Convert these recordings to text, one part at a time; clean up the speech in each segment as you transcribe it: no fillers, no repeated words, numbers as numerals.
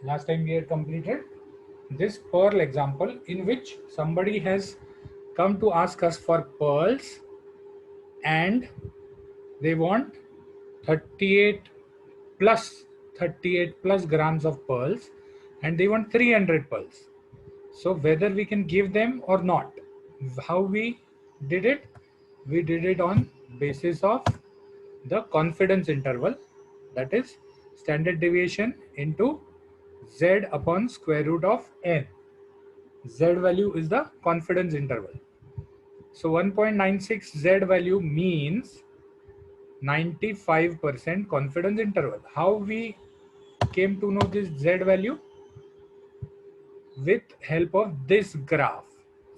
Last time we had completed this pearl example in which somebody has come to ask us for pearls and they want 38 plus 38 plus grams of pearls and they want 300 pearls. So whether we can give them or not. How we did it? We did it on basis of the confidence interval, that is standard deviation into z upon square root of n. Z value is the confidence interval. So 1.96 Z value means 95% confidence interval. How we came to know this Z value? With help of this graph.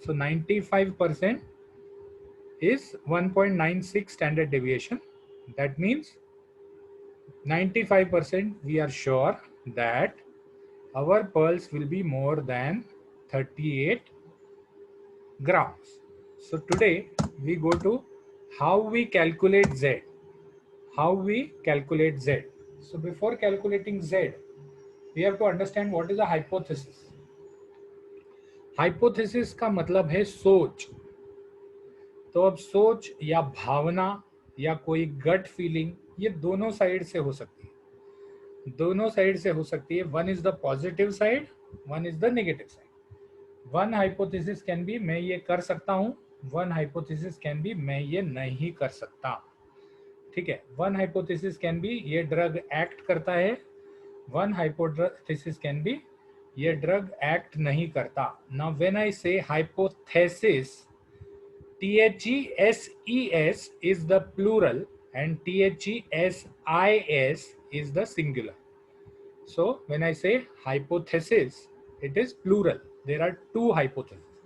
So 95% is 1.96 standard deviation. That means 95% we are sure that our pearls will be more than 38 grams. So today we go to how we calculate Z. How we calculate Z. So before calculating Z, we have to understand what is a hypothesis. Hypothesis का मतलब है सोच. तो अब सोच या भावना या कोई गट फीलिंग, ये दोनों साइड से हो सकती है. दोनों साइड से हो सकती है. One is the positive side, one is the negative side. One hypothesis can be मैं ये कर सकता हूं, वन हाइपोथेसिस कैन बी मैं ये नहीं कर सकता. ठीक है. वन हाइपोथेसिस कैन बी ये ड्रग एक्ट करता है, वन हाइपोथेसिस कैन बी ये ड्रग एक्ट नहीं करता. नाउ व्हेन आई से hypothesis, THESES is the plural and THESIS is the singular. So when I say hypothesis, it is plural. There are two hypotheses.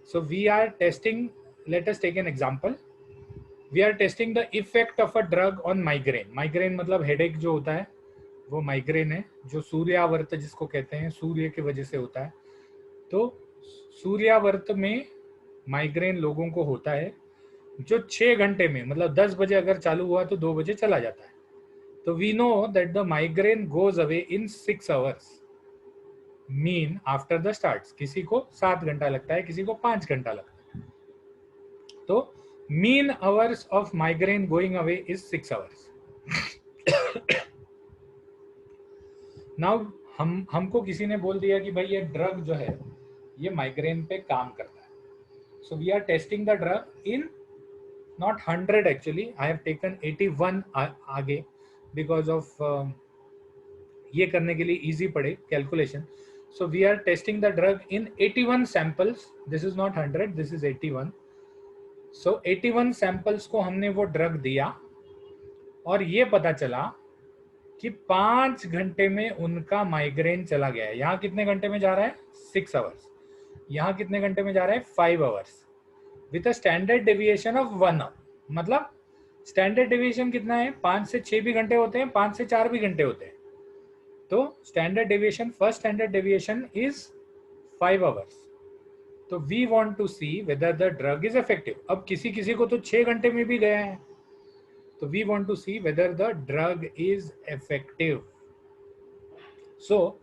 So we are testing, let us take an example. We are testing the effect of a drug on migraine. Migraine मतलब headache जो होता है वो migraine है, जो सूर्यावर्त जिसको कहते हैं, सूर्य की वजह से होता है. तो सूर्यावर्त में माइग्रेन लोगों को होता है जो 6 घंटे में, मतलब 10 बजे अगर चालू हुआ तो 2 बजे चला जाता है. तो we know that the migraine goes away in 6 hours mean after the start. किसी को 7 घंटा लगता है, किसी को 5 घंटा लगता है. तो mean hours of migraine going away is 6 hours. Now हमको किसी ने बोल दिया कि भाई ये ड्रग जो है ये माइग्रेन पे काम करता है. So we are testing the drug in not 100 actually. I have taken 81 आगे because of ये करने के लिए easy पड़े calculation. So we are testing the drug in 81 samples. This is not 100. This is 81. So 81 samples को हमने वो drug दिया और ये पता चला कि 5 घंटे में उनका माइग्रेन चला गया है. यहाँ कितने घंटे में जा रहा है? 6 आवर्स. यहाँ कितने घंटे में जा रहा है? 5 hours with a standard deviation of 1 hour. मतलब स्टैंडर्ड डेविएशन कितना है? 5 से 6 भी घंटे होते हैं, 5 से 4 भी घंटे होते हैं. तो standard deviation, first standard deviation is 5 hours. तो we want to see whether the drug is effective. अब किसी किसी को तो 6 घंटे में भी गया है. तो we want to see whether the drug is effective. So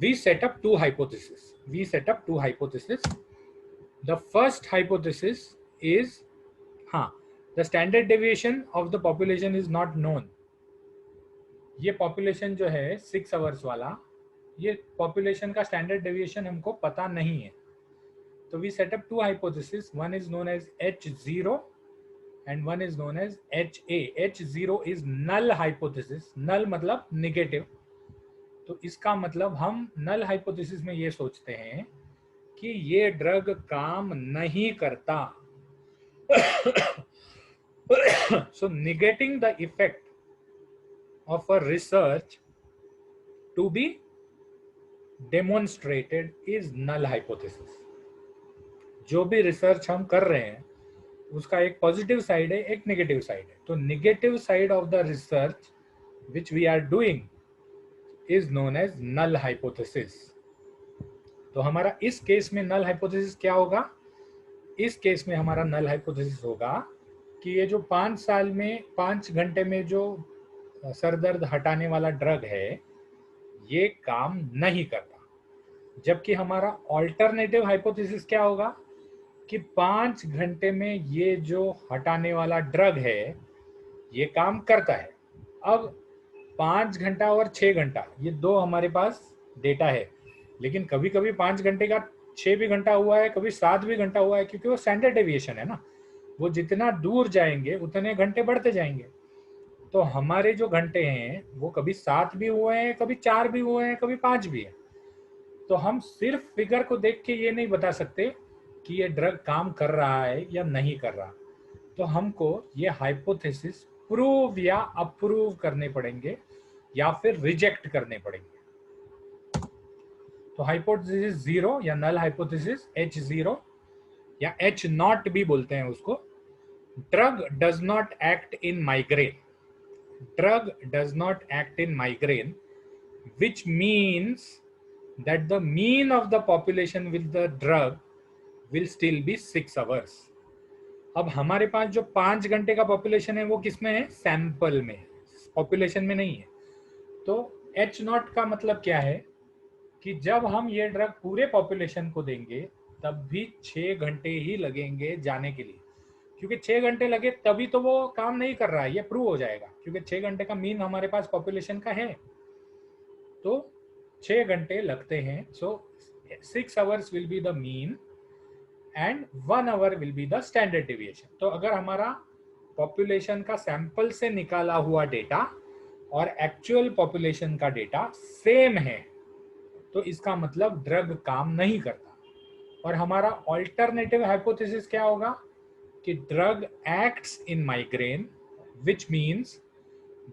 we set up two hypotheses. The first hypothesis is the standard deviation of the population is not known. ये population जो है 6 hours वाला, ये population का standard deviation हमको पता नहीं है. तो we set up two hypotheses. One is known as H0 and one is known as HA. H0 is null hypothesis. Null मतलब negative. तो इसका मतलब हम नल हाइपोथेसिस में ये सोचते हैं कि ये ड्रग काम नहीं करता. So negating the effect of a research to be demonstrated is null hypothesis. जो भी रिसर्च हम कर रहे हैं उसका एक पॉजिटिव साइड है, एक नेगेटिव साइड है. तो negative side of the research which we are doing is known as null hypothesis. तो हमारा इस केस में null hypothesis क्या होगा? इस केस में हमारा null hypothesis होगा कि ये जो 5 साल में 5 घंटे में जो सर दर्द हटाने वाला ड्रग है ये काम नहीं करता। जबकि हमारा ऑल्टरनेटिव हाइपोथेसिस क्या होगा कि 5 घंटे में ये जो हटाने वाला ड्रग है ये काम करता है। अब 5 घंटा और 6 घंटा ये दो हमारे पास डेटा है, लेकिन कभी कभी 5 घंटे का 6 भी घंटा हुआ है, कभी 7 भी घंटा हुआ है, क्योंकि वो स्टैंडर्ड डेविएशन है ना, वो जितना दूर जाएंगे उतने घंटे बढ़ते जाएंगे। तो हमारे जो घंटे हैं वो कभी 7 भी हुए हैं, कभी 4 भी हुए हैं, कभी 5 भी है। तो हम सिर्फ फिगर को देख के ये नहीं बता सकते कि ये ड्रग काम कर रहा है या नहीं कर रहा। तो हमको ये हाइपोथेसिस प्रूव या अप्रूव करने पड़ेंगे या फिर रिजेक्ट करने पड़ेंगे। तो हाइपोथेसिस जीरो या नल हाइपोथेसिस H0 या H0 भी बोलते हैं उसको, drug does not act in migraine. Drug does not act in migraine which means that the mean of the population with the drug will still be 6 hours. अब हमारे पास जो 5 घंटे का पॉपुलेशन है वो किसमें है? सैंपल में, पॉपुलेशन में नहीं है। तो H0 का मतलब क्या है कि जब हम ये ड्रग पूरे पॉपुलेशन को देंगे तब भी 6 घंटे ही लगेंगे जाने के लिए, क्योंकि 6 घंटे लगे तभी तो वो काम नहीं कर रहा है, ये प्रूव हो जाएगा, क्योंकि 6 घंटे का मीन हमारे पास पॉपुलेशन का है। तो 6 घंटे लगते हैं। So 6 hours will be the mean and 1 hour will be the standard deviation. तो अगर हमारा पॉपुलेशन का सैंपल से निकाला हुआ डेटा और एक्चुअल पॉपुलेशन का डेटा सेम है तो इसका मतलब ड्रग काम नहीं करता। और हमारा ऑल्टरनेटिव हाइपोथेसिस क्या होगा कि drug acts in migraine which means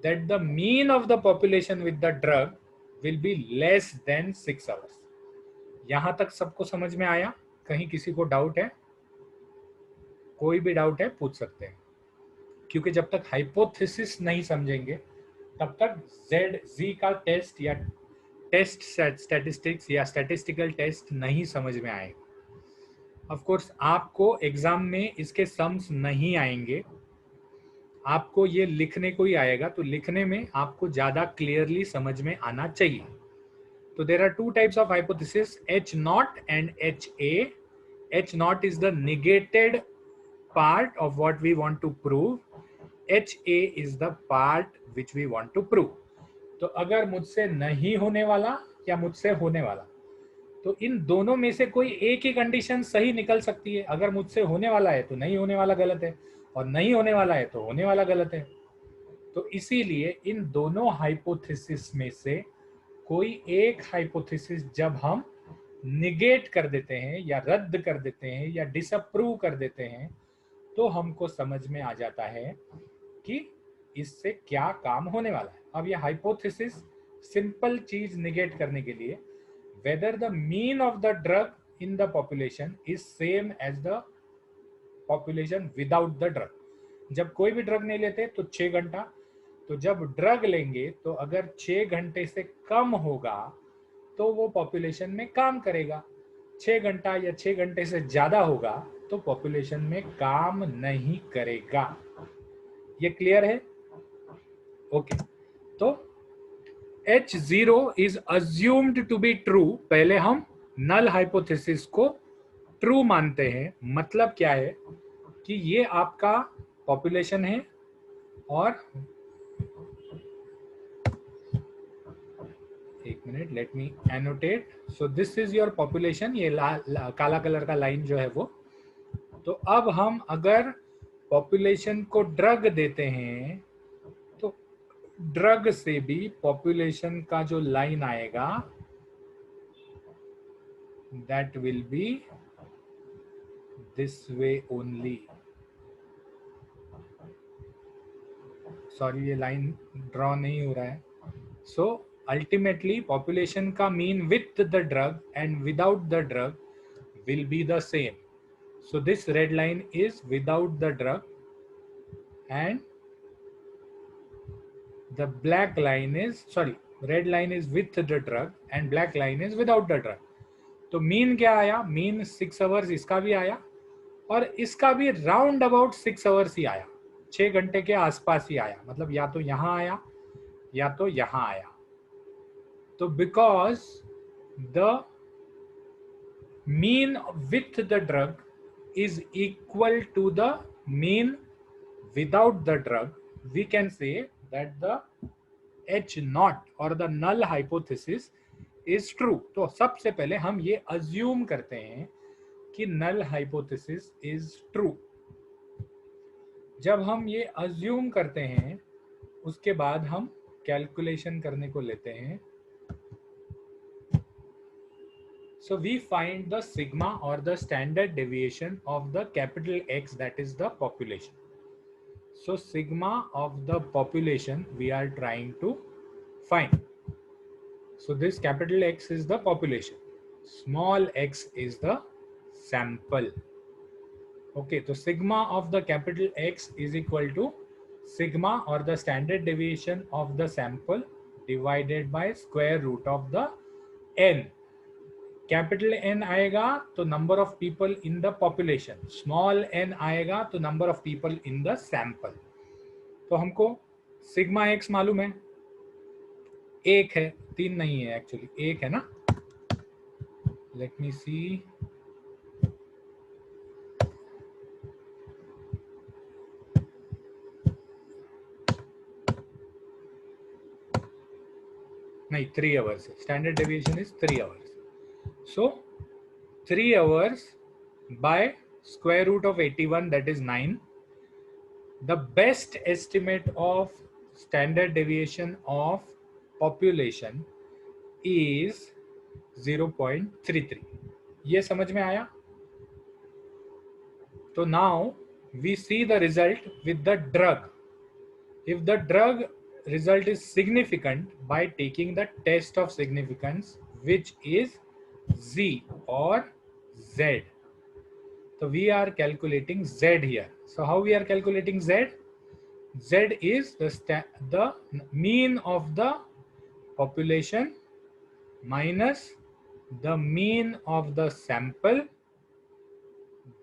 that the mean of the population with the drug will be less than 6 hours। यहां तक सबको समझ में आया? कहीं किसी को डाउट है? कोई भी डाउट है पूछ सकते हैं, क्योंकि जब तक हाइपोथेसिस नहीं समझेंगे तब तक Z का टेस्ट या टेस्ट स्टैटिस्टिक्स या स्टैटिस्टिकल टेस्ट नहीं समझ में आएगा। ऑफ कोर्स आपको एग्जाम में इसके सम्स नहीं आएंगे, आपको ये लिखने को ही आएगा, तो लिखने में आपको ज्यादा क्लियरली समझ में आना चाहिए। तो there are two types of hypothesis, H0 and HA। H0 is the negated part of what we want to prove, HA is the part which we want to prove। तो अगर मुझसे नहीं होने वाला या मुझसे होने वाला, तो इन दोनों में से कोई एक ही कंडीशन सही निकल सकती है। अगर मुझसे होने वाला है तो नहीं होने वाला गलत है, और नहीं होने वाला है तो होने वाला गलत है। तो इसीलिए इन दोनों हाइपोथेसिस में से कोई एक हाइपोथेसिस जब हम निगेट कर देते हैं या रद्द कर देते हैं या डिसअप्रूव कर देते हैं तो हमको समझ में आ जाता है कि इससे क्या काम होने वाला है। अब ये हाइपोथेसिस सिंपल चीज निगेट करने के लिए, whether the mean of the drug in the population is same as the population without the drug. जब कोई भी ड्रग नहीं लेते तो 6 घंटा, तो जब ड्रग लेंगे तो अगर 6 घंटे से कम होगा तो वो पॉपुलेशन में काम करेगा, 6 घंटा या 6 घंटे से ज्यादा होगा तो पॉपुलेशन में काम नहीं करेगा। ये क्लियर है? ओके। तो H0 is assumed to be true। पहले हम नल हाइपोथेसिस को ट्रू मानते हैं। मतलब क्या है कि ये आपका पॉपुलेशन है और एक minute, let me annotate. So this is your population, ये काला कलर का लाइन जो है वो। तो अब हम अगर पॉपुलेशन को ड्रग देते हैं तो ड्रग से भी पॉपुलेशन का जो लाइन आएगा that will B this way only. Sorry, ये लाइन ड्रॉ नहीं हो रहा है। सो अल्टीमेटली पॉपुलेशन का mean with the drug and without the drug will be the same. So this red line is without the drug and the black line is, sorry, red line is with the drug and black line is without the drug। तो mean क्या आया? Mean 6 hours इसका भी आया और इसका भी round about 6 hours ही आया, 6 घंटे के आसपास ही आया। मतलब या तो यहाँ आया या तो यहाँ आया। तो because the mean with the drug is equal to the mean without the drug, we can say that the H naught or the null hypothesis is true. तो सबसे पहले हम ये assume करते हैं कि null hypothesis is true. जब हम ये assume करते हैं उसके बाद हम calculation करने को लेते हैं. So we find the sigma or the standard deviation of the capital X, that is the population. So sigma of the population we are trying to find. So this capital X is the population, small x is the sample. Okay, so sigma of the capital X is equal to sigma or the standard deviation of the sample divided by square root of the n. Capital N आएगा तो number of people in the population, small N आएगा तो number of people in the sample. तो हमको sigma x मालूम है, एक है, तीन नहीं है एक्चुअली, एक है ना. लेट मी सी, नहीं 3 आवर्स है, standard deviation is 3 hours. So 3 hours by square root of 81, that is 9. The best estimate of standard deviation of population is 0.33. ये समझ में आया? तो now we see the result with the drug. If the drug result is significant by taking the test of significance, which is Z or Z. So we are calculating Z here. So how we are calculating Z? Z is the mean of the population minus the mean of the sample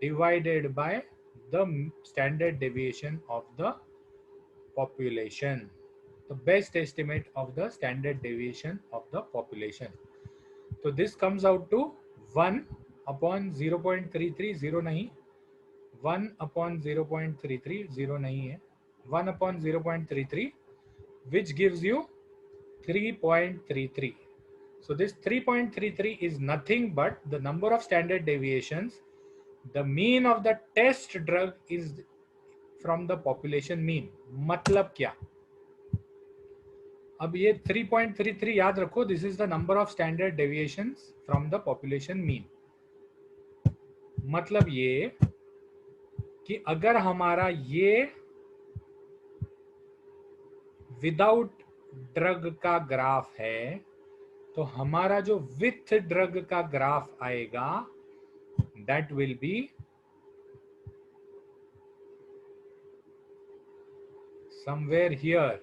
divided by the standard deviation of the population. The best estimate of the standard deviation of the population. तो this comes out to 1 upon 0.33, 0 नहीं, 1 upon 0.33, 0 नहीं है, 1 upon 0.33, which gives you 3.33. So this 3.33 is nothing but the number of standard deviations. The mean of the test drug is from the population mean. मतलब क्या? अब ये 3.33 याद रखो, this is the number of standard deviations from the population mean. मतलब ये कि अगर हमारा ये विदाउट ड्रग का ग्राफ है तो हमारा जो विथ ड्रग का ग्राफ आएगा that will be somewhere here.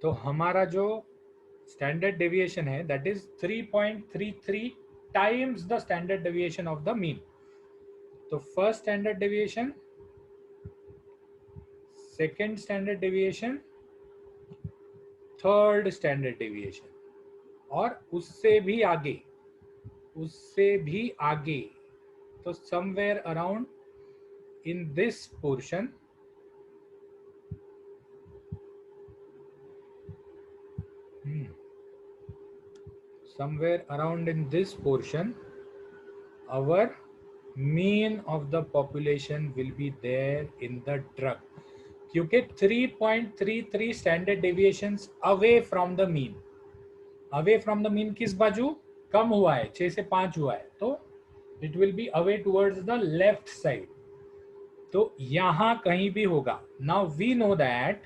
तो हमारा जो स्टैंडर्ड डेविएशन है that is 3.33 times the standard deviation of the mean. तो first standard deviation, second standard deviation, third standard deviation और उससे भी आगे, उससे भी आगे. तो somewhere around in this portion somewhere around in this portion our mean of the population will be there in the drug, क्योंकि 3.33 standard deviations away from the mean. away from the mean किस बाजू कम हुआ है, 6 से 5 हुआ है, तो it will be away towards the left side. तो यहां कहीं भी होगा. now we know that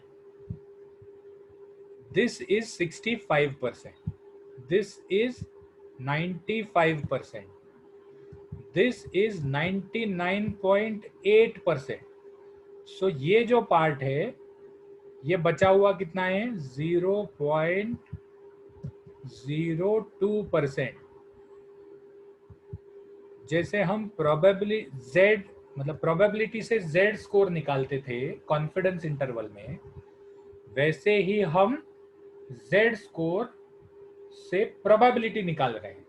this is 65%, this is 95%, this is 99.8%. सो ये जो पार्ट है ये बचा हुआ कितना है 0.02%. जैसे हम प्रोबेबली z मतलब प्रोबेबिलिटी से z स्कोर निकालते थे कॉन्फिडेंस इंटरवल में, वैसे ही हम z स्कोर से प्रोबेबिलिटी निकाल रहे हैं।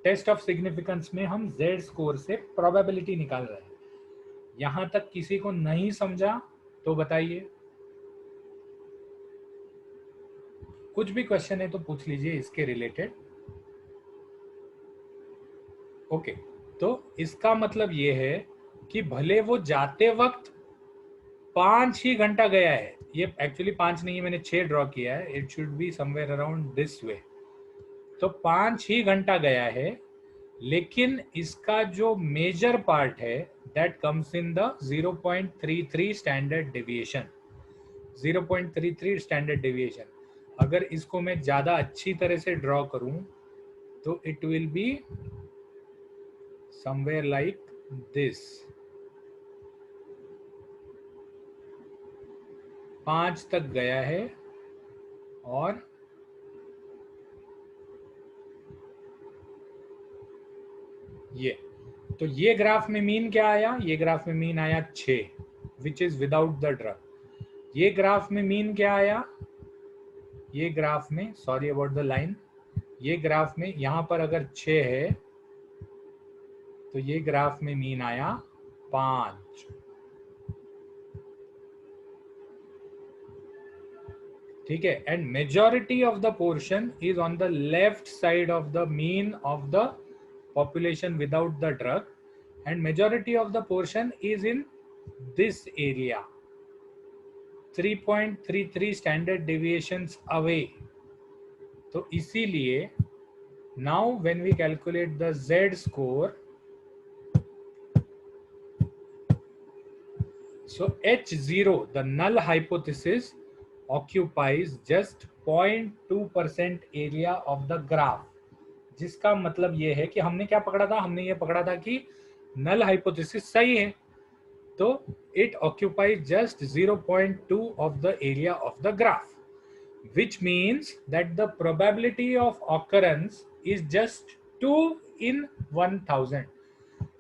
टेस्ट ऑफ सिग्निफिकेंस में हम z स्कोर से प्रोबेबिलिटी निकाल रहे हैं। यहां तक किसी को नहीं समझा तो बताइए, कुछ भी क्वेश्चन है तो पूछ लीजिए इसके रिलेटेड। ओके, तो इसका मतलब ये है कि भले वो जाते वक्त 5 ही घंटा गया है, ये एक्चुअली 5 नहीं है, मैंने 6 ड्रॉ किया है, it should be somewhere around this way. तो 5 ही घंटा गया है, लेकिन इसका जो मेजर पार्ट है that comes in the 0.33 standard deviation. 0.33 standard deviation. अगर इसको मैं ज्यादा अच्छी तरह से ड्रॉ करूं तो it will be somewhere like this. 5 तक गया है और ये, तो ये ग्राफ में मीन क्या आया? ये ग्राफ में मीन आया 6, which is without the drug. ये ग्राफ में मीन क्या आया? ये ग्राफ में, सॉरी अबाउट द लाइन, ये ग्राफ में यहां पर अगर 6 है तो ये ग्राफ में मीन आया 5। ठीक है, and majority of the portion is on the left side of the mean of the population without the drug, and majority of the portion is in this area, 3.33 standard deviations away. तो इसीलिए now when we calculate the z score, so H0, the null hypothesis, occupies just 0.2% area of the graph, जिसका मतलब ये है कि हमने क्या पकड़ा था? हमने ये पकड़ा था कि नल हाइपोथेसिस सही है, तो it occupies just 0.2 of the area of the graph, which means that the probability of occurrence is just 2 in 1000।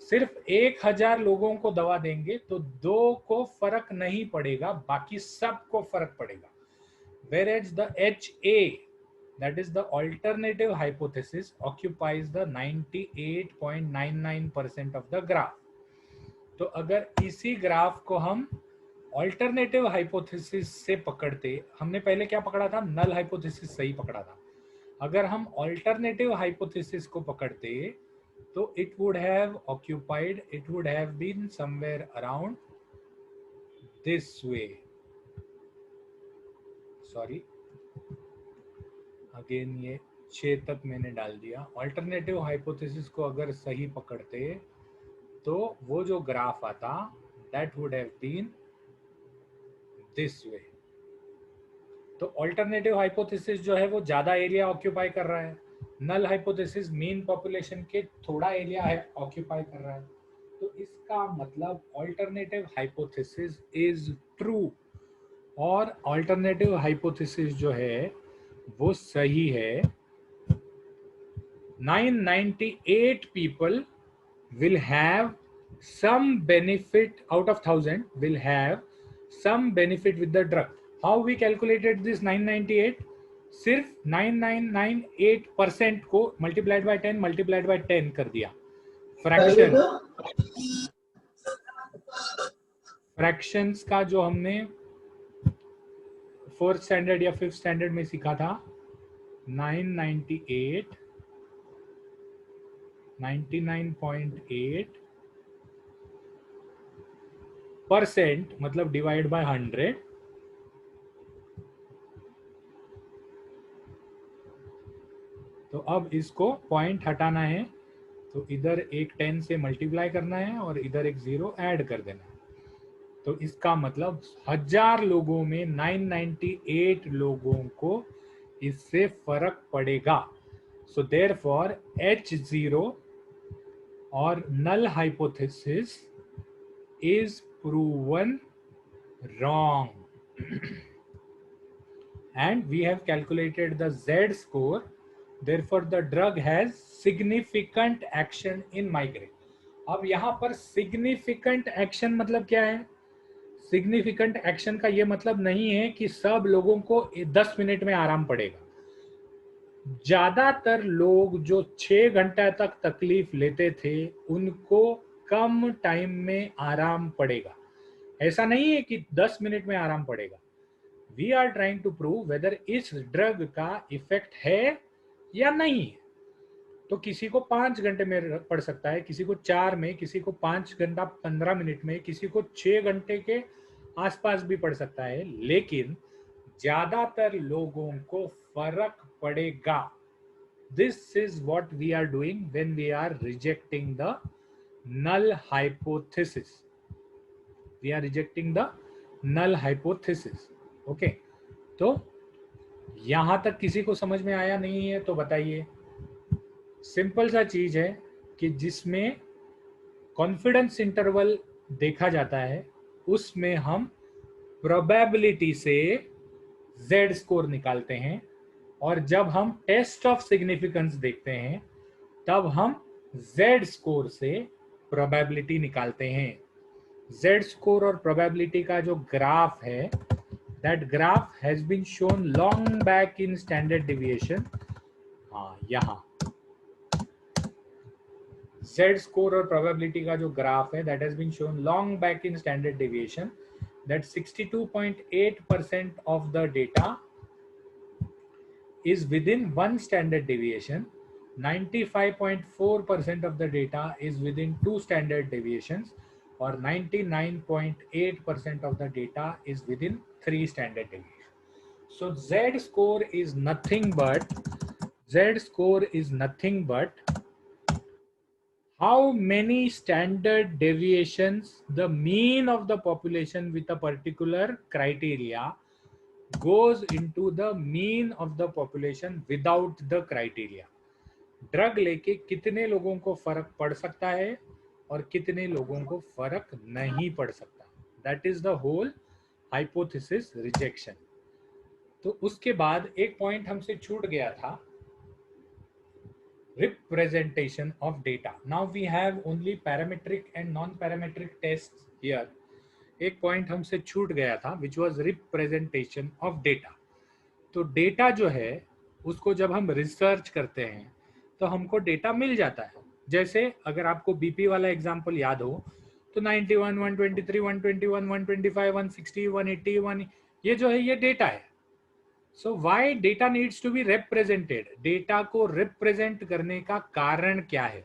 सिर्फ 1000 लोगों को दवा देंगे तो 2 को फर्क नहीं पड़ेगा, बाकी सबको फर्क पड़ेगा। whereas the HA, that is the alternative hypothesis, occupies the 98.99% of the graph। तो अगर इसी ग्राफ को हम ऑल्टरनेटिव हाइपोथेसिस से पकड़ते, हमने पहले क्या पकड़ा था? नल हाइपोथेसिस सही पकड़ा था। अगर हम ऑल्टरनेटिव हाइपोथेसिस को पकड़ते तो it would have occupied, it would have been somewhere around this way. Sorry, again ये 6 तक मैंने डाल दिया। ऑल्टरनेटिव हाइपोथेसिस को अगर सही पकड़ते तो वो जो ग्राफ आता that would have been this way. तो ऑल्टरनेटिव हाइपोथेसिस जो है वो ज्यादा एरिया ऑक्यूपाई कर रहा है, नल हाइपोथेसिस मीन पॉपुलेशन के थोड़ा एरिया है ऑक्यूपाई कर रहा है। तो इसका मतलब ऑल्टरनेटिव हाइपोथेसिस इज ट्रू, और ऑल्टरनेटिव हाइपोथेसिस जो है वो सही है। 998 people will have some benefit out of 1000, will have some benefit with the drug. How we calculated this 998? सिर्फ 9998% को मल्टीप्लाइड बाय 10 मल्टीप्लाइड बाय 10 कर दिया। फ्रैक्शंस का जो हमने 4th स्टैंडर्ड या 5th स्टैंडर्ड में सीखा था, 998 99.8% मतलब डिवाइड बाय 100, तो अब इसको पॉइंट हटाना है तो इधर एक 10 से मल्टीप्लाई करना है और इधर एक 0 ऐड कर देना है। तो इसका मतलब 1000 लोगों में 998 लोगों को इससे फर्क पड़ेगा। सो देयरफॉर H0 और null hypothesis is proven wrong and we have calculated the Z score therefore the drug has significant action in migraine. अब यहाँ पर significant action मतलब क्या है? सिग्निफिकेंट एक्शन का ये मतलब नहीं है कि सब लोगों को 10 मिनट में आराम पड़ेगा. ज्यादातर लोग जो 6 घंटा तक तकलीफ लेते थे उनको कम टाइम में आराम पड़ेगा. ऐसा नहीं है कि 10 मिनट में आराम पड़ेगा. We are trying to prove whether इस ड्रग का इफेक्ट है या नहीं है. तो किसी को 5 घंटे में पड़ सकता है, किसी को 4 में, किसी को 5 घंटा 15 मिनट में, किसी को 6 घंटे के आसपास भी पड़ सकता है, लेकिन ज्यादातर लोगों को फर्क पड़ेगा. This is what we are doing when we are rejecting the null hypothesis. We are rejecting the null hypothesis. Okay, तो यहां तक किसी को समझ में आया नहीं है तो बताइए. सिंपल सा चीज है कि जिसमें कॉन्फिडेंस इंटरवल देखा जाता है उसमें हम प्रोबेबिलिटी से z स्कोर निकालते हैं, और जब हम टेस्ट ऑफ सिग्निफिकेंस देखते हैं तब हम z स्कोर से प्रोबेबिलिटी निकालते हैं. z स्कोर और प्रोबेबिलिटी का जो ग्राफ है, that graph has been shown long back in standard deviation. हाँ, यहाँ Z score और probability का जो ग्राफ है, that has been shown long back in standard deviation, that 62.8% of the data is within one standard deviation, 95.4% of the data is within 2 standard deviations, or 99.8% of the data is within 3 standard deviations. So Z score is nothing but how many standard deviations the mean of the population with a particular criteria goes into the mean of the population without the criteria. Drug लेके कितने लोगों को फर्क पड़ सकता है और कितने लोगों को फर्क नहीं पड़ सकता. That is the whole hypothesis rejection. तो उसके बाद एक पॉइंट हमसे छूट गया था, representation of data. Now we have only parametric and non-parametric tests here. एक पॉइंट हमसे छूट गया था which was representation of data. तो डेटा जो है उसको जब हम रिसर्च करते हैं तो हमको डेटा मिल जाता है. जैसे अगर आपको बीपी वाला एग्जांपल याद हो तो 91, 123, 121, 125, 160, 180, 1 ये जो है ये डेटा है. So why data needs to be represented? Data को रिप्रेजेंट करने का कारण क्या है?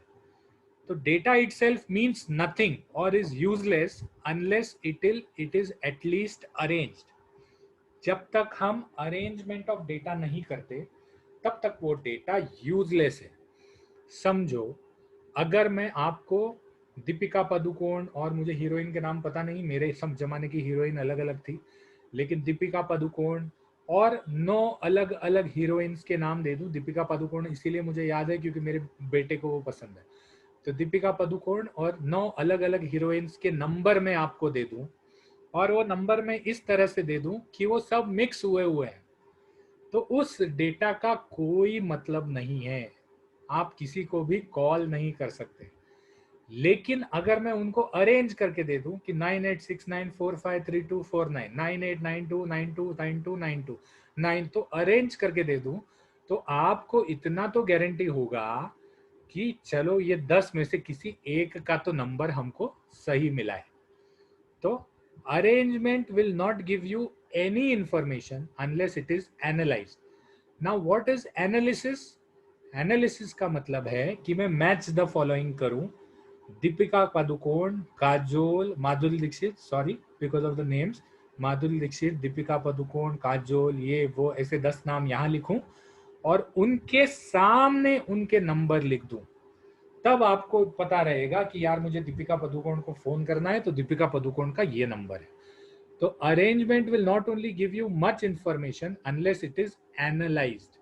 तो data itself means nothing or is useless unless it is at least arranged. जब तक हम अरेंजमेंट ऑफ डेटा नहीं करते तब तक वो डेटा यूजलेस है. समझो, अगर मैं आपको दीपिका पादुकोण, और मुझे हीरोइन के नाम पता नहीं, मेरे सब जमाने की हीरोइन अलग अलग थी, लेकिन दीपिका पादुकोण और 9 अलग अलग हीरोइंस के नाम दे दूं. दीपिका पादुकोण इसीलिए मुझे याद है क्योंकि मेरे बेटे को वो पसंद है. तो दीपिका पादुकोण और 9 अलग अलग हीरोइंस के नंबर में आपको दे दूं, और वो नंबर में इस तरह से दे दूं कि वो सब मिक्स हुए हैं, तो उस डेटा का कोई मतलब नहीं है. आप किसी को भी कॉल नहीं कर सकते. लेकिन अगर मैं उनको अरेंज करके दे दूं कि 9869453249, 9892929292 तो अरेंज करके दे दूं, तो आपको इतना तो गारंटी होगा कि चलो ये 10 में से किसी एक का तो नंबर हमको सही मिला है. तो arrangement will not give you any information unless it is analysed. Now what is analysis? Analysis का मतलब है कि मैं मैच द फॉलोइंग करूं. Deepika Padukone, Kajol, Madhuri Dikshit, sorry because of the names, Madhuri Dikshit, Deepika Padukone, Kajol, ये वो ऐसे 10 नाम यहाँ लिखूं और उनके सामने उनके नंबर लिख दूं, तब आपको पता रहेगा कि यार मुझे दीपिका पादुकोण को फोन करना है तो दीपिका पादुकोण का ये नंबर है. तो arrangement will not only give you much information unless it is analysed.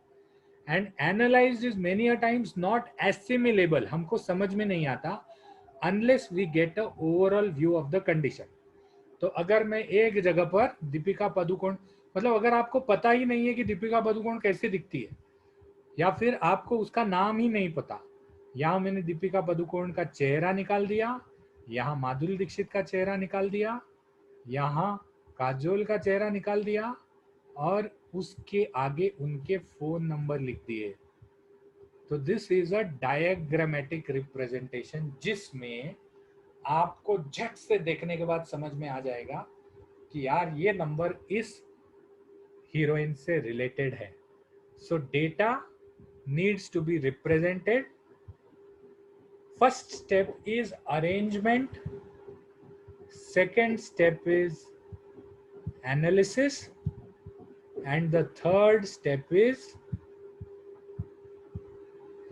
And analysed is many a times not assimilable. हमको समझ में नहीं आता unless we get a overall view of the condition. तो अगर मैं एक जगह पर दीपिका पादुकोण, मतलब अगर आपको पता ही नहीं है कि दीपिका पादुकोण कैसे दिखती है, या फिर आपको उसका नाम ही नहीं पता। यहाँ मैंने दीपिका पादुकोण का चेहरा निकाल दिया, यहाँ माधुरी दीक्षित का चेहरा निकाल दिया, यहाँ काजोल का चेहरा निकाल दिया और उसके आगे उनके फोन नंबर लिख दिए। तो this is a diagrammatic representation, जिसमें आपको झट से देखने के बाद समझ में आ जाएगा कि यार ये नंबर इस हीरोइन से रिलेटेड है। So data needs to be represented. First step is arrangement, second step is analysis, and the third step is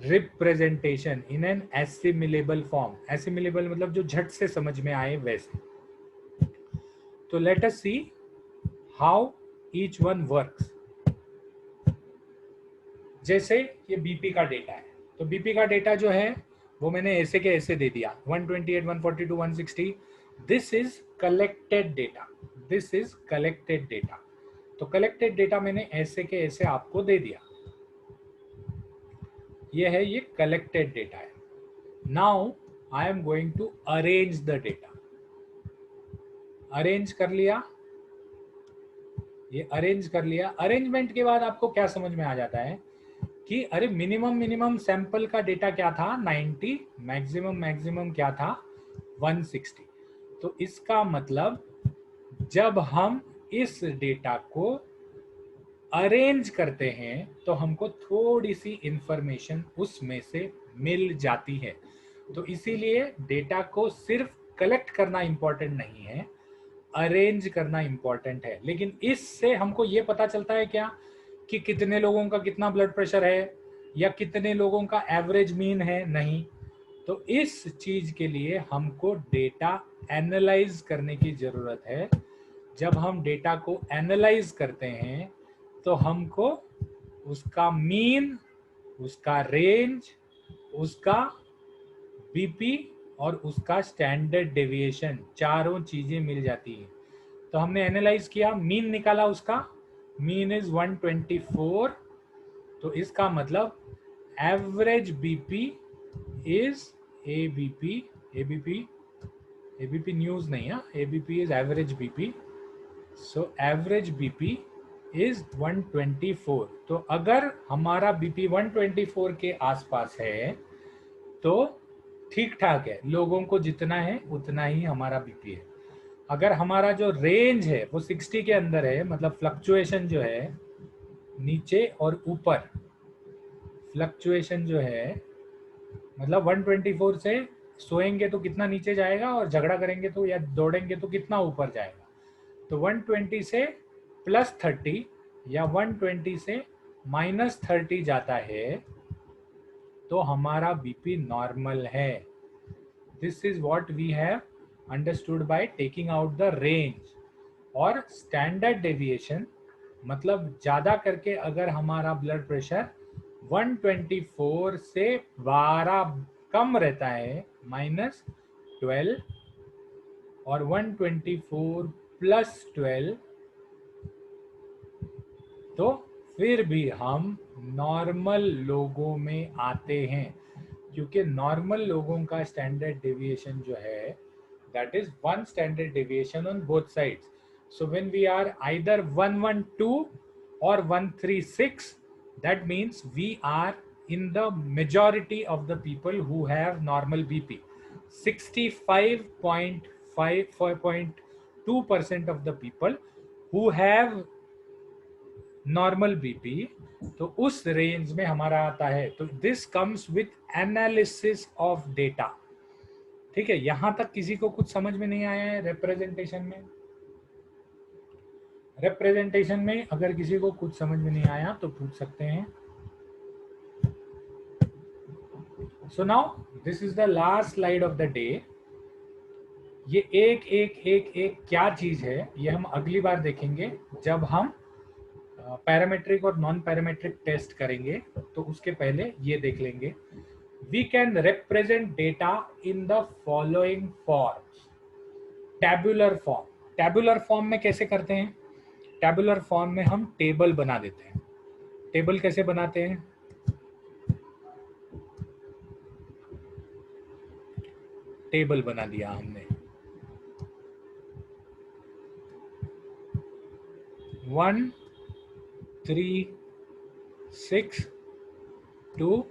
representation in an assimilable form. assimilable मतलब जो झट से समझ में आए वैसे। तो let us see how each one works. जैसे ये बीपी का डेटा है, तो बीपी का डेटा जो है वो मैंने ऐसे के ऐसे दे दिया, 128, 142, 160. This is collected data, this is collected data. तो कलेक्टेड डेटा मैंने ऐसे के ऐसे आपको दे दिया, ये है, ये कलेक्टेड डेटा है। Now I am going to arrange the data. Arrange कर लिया, ये अरेंज कर लिया। अरेंजमेंट के बाद आपको क्या समझ में आ जाता है कि अरे मिनिमम सैंपल का डेटा क्या था 90, मैक्सिमम क्या था 160। तो इसका मतलब जब हम इस डेटा को अरेंज करते हैं तो हमको थोड़ी सी इंफॉर्मेशन उसमें से मिल जाती है। तो इसीलिए डेटा को सिर्फ कलेक्ट करना इंपॉर्टेंट नहीं है, अरेंज करना इंपॉर्टेंट है। लेकिन इससे हमको ये पता चलता है क्या कि कितने लोगों का कितना ब्लड प्रेशर है या कितने लोगों का एवरेज मीन है? नहीं। तो इस चीज के लिए हमको डेटा एनालाइज करने की जरूरत है। जब हम डेटा को एनालाइज करते हैं तो हमको उसका मीन, उसका रेंज, उसका बीपी और उसका स्टैंडर्ड डेविएशन, चारों चीजें मिल जाती हैं। तो हमने एनालाइज किया, मीन निकाला, उसका मीन इज 124। तो इसका मतलब average BP is ABP, ABP news नहीं है, ABP is average BP. So average BP is 124। तो अगर हमारा बीपी 124 के आसपास है तो ठीक ठाक है, लोगों को जितना है उतना ही हमारा बीपी है। अगर हमारा जो रेंज है वो 60 के अंदर है, मतलब फ्लक्चुएशन जो है नीचे और ऊपर, फ्लक्चुएशन जो है मतलब 124 से सोएंगे तो कितना नीचे जाएगा और झगड़ा करेंगे तो या दौड़ेंगे तो कितना ऊपर जाएगा। तो 120 से +30 या 120 से -30 जाता है तो हमारा बीपी नॉर्मल है। This is what we have understood by taking out the range. और स्टैंडर्ड डेविएशन मतलब ज्यादा करके अगर हमारा ब्लड प्रेशर 124 से 12 कम रहता है, -12, और 124 +12, तो फिर भी हम नॉर्मल लोगों में आते हैं, क्योंकि नॉर्मल लोगों का स्टैंडर्ड डेविएशन जो है that is one standard deviation on both sides. So when we are either 112 or 136, that means we are in the majority of the people who have normal BP. 65.2% of the people who have normal BP, तो उस range में हमारा आता है। तो this comes with analysis of data. ठीक है, यहां तक किसी को कुछ समझ में नहीं आया है रिप्रेजेंटेशन में? रिप्रेजेंटेशन में अगर किसी को कुछ समझ में नहीं आया तो पूछ सकते हैं। So now this is the last slide of the day. ये एक एक एक एक क्या चीज है ये हम अगली बार देखेंगे जब हम पैरामेट्रिक और नॉन पैरामेट्रिक टेस्ट करेंगे। तो उसके पहले ये देख लेंगे। We can represent data in the following forms. Tabular form, tabular form में कैसे करते हैं? टैबुलर फॉर्म में हम टेबल बना देते हैं। टेबल कैसे बनाते हैं? टेबल बना दिया हमने। 1 3 6 2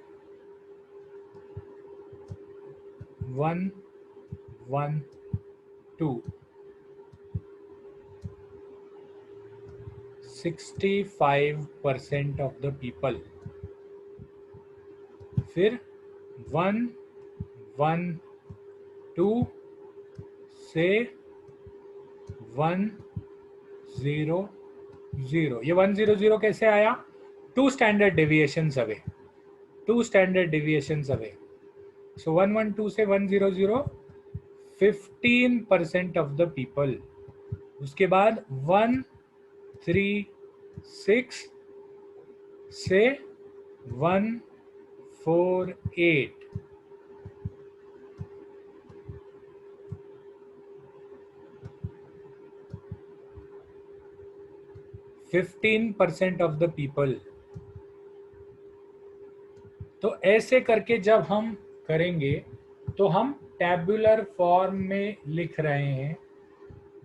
1 1 2 65% ऑफ द पीपल। फिर 1 1 2 से 1 0 0। ये 100 कैसे आया? 2 standard deviations away, 2 standard deviations away. So 112 से 100 15% ऑफ द पीपल। उसके बाद 136 से 148 15% ऑफ द पीपल। तो ऐसे करके जब हम करेंगे तो हम टैब्यूलर फॉर्म में लिख रहे हैं,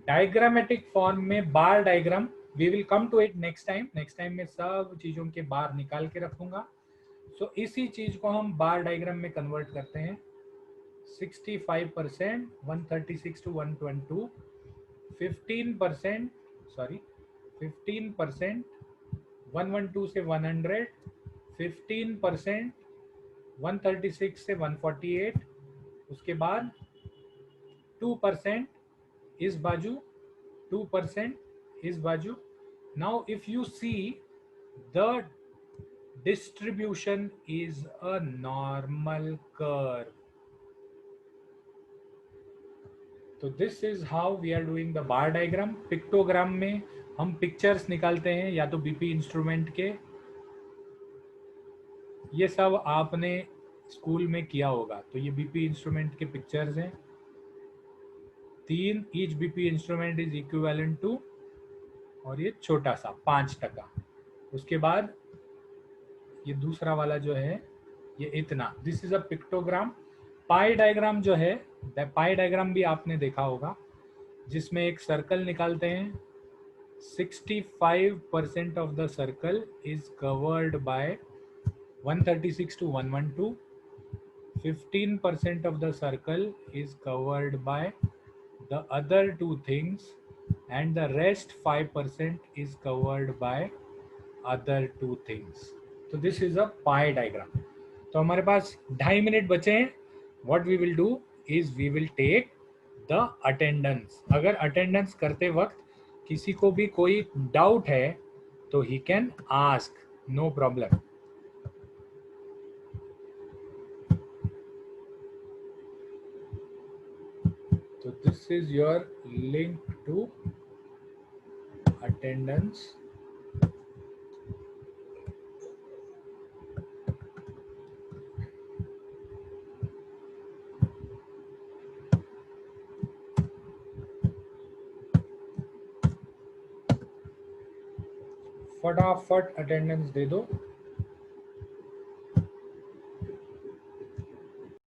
डायग्रामेटिक फॉर्म में bar diagram. We will come to it next time. Next time में सब चीजों के बार निकाल के रखूंगा। सो इसी चीज को हम बार डायग्राम में कन्वर्ट करते हैं। 65%, 136 to 122, 15%, सॉरी 15%, 112 से 100, 15%, 136 से 148, उसके बाद 2% इस बाजू, 2% इस बाजू। Now if you see the distribution is a normal curve. तो this is how we are doing the bar diagram. Pictogram में हम पिक्चर्स निकालते हैं या तो बीपी इंस्ट्रूमेंट के। ये सब आपने स्कूल में किया होगा। तो ये बीपी इंस्ट्रूमेंट के पिक्चर्स हैं। 3 each BP instrument is equivalent to, और ये छोटा सा 5%। उसके बाद ये दूसरा वाला जो है ये इतना। This is a pictogram. Pi diagram जो है, पाई डायग्राम भी आपने देखा होगा, जिसमें एक सर्कल निकालते हैं। 65% of the circle is covered by 136 to 112, 15% of the circle is covered by the other two things, and the rest 5% is covered by other two things. So this is a pie diagram. तो हमारे पास 2.5 minute बचे हैं। What we will do is we will take the attendance. अगर attendance करते वक्त किसी को भी कोई डाउट है तो he can ask, no problem. So this is your link to attendance. फटाफट अटेंडेंस दे दो।